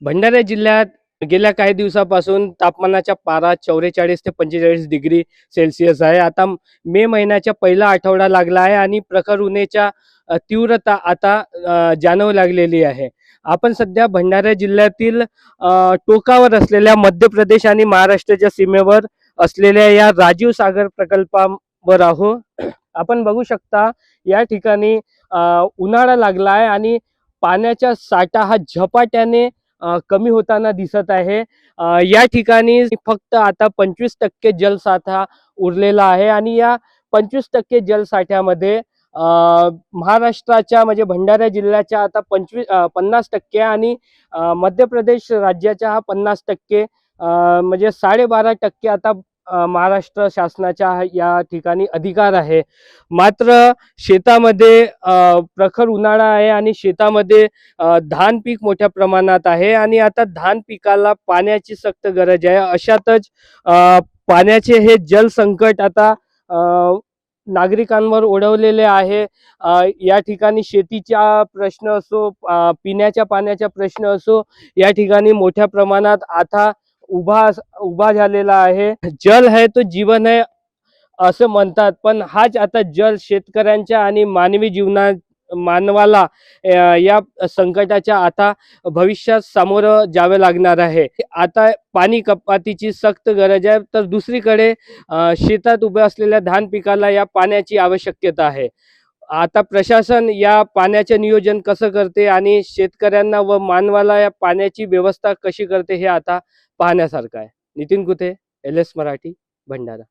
भंडारा जिल्ह्यात गेल्या काही दिवसापासून तापमानाचा पारा 44 ते 45 डिग्री सेल्सिअस आहे. आता मे महिन्याचा पहिला आठवडा लागला आहे आणि प्रखर उन्हाच्या तीव्रता आता जाणवू लागलेली आहे. आपण सध्या भंडारा जिल्ह्यातील टोकावर असलेल्या मध्य प्रदेश आणि महाराष्ट्राच्या सीमेवर असलेल्या या राजीव सागर प्रकल्पावर आहोत. आपण बघू शकता या ठिकाणी उन्हाळा लागला आहे आणि पाण्याचा साठा हा झपाट्याने कमी होताना दिसत आहे. या ठिकाणी फक्त आता 25% जलसाठा उरलेला आहे आणि या 25% जलसाठ्यामध्ये महाराष्ट्राच्या म्हणजे भंडारा जिल्ह्याच्या आता 50% आणि मध्य प्रदेश राज्याचा हा 50% म्हणजे 12.5% आता महाराष्ट्र शासनाच्या या ठिकाणी अधिकार आहे. मात्र शेतामध्ये प्रखर उन्हाळा आहे आणि शेतामध्ये धान पीक मोठ्या प्रमाणात आहे आणि आता धान पिकाला पाण्याची सक्त गरज आहे. अशातच पाण्याचे हे जलसंकट आता नागरिकांवर ओढवलेले आहे. या ठिकाणी शेतीचा प्रश्न असो, पिण्याच्या पाण्याचा प्रश्न असो, या ठिकाणी मोठ्या प्रमाणात आता उभा झालेला आहे. जल है तो जीवन है असं म्हणतात, पण हाच आता जल शेतकऱ्यांच्या आणि मानवाला या संकटाच्या आता भविष्यात सामोरं जावे लागणार आहे. आता पाणी कपातीची सक्त गरज आहे, तर दुसरीकडे शेतात उभ्या असलेल्या धान पिकाला या पाण्याची आवश्यकता आहे. आता प्रशासन या पाण्याचे नियोजन कसं करते आणि शेतकऱ्यांना व मानवाला या पाण्याची व्यवस्था कशी करते हे आता पाहण्यासारखं आहे. नितीन कुते, LS मराठी, भंडारा.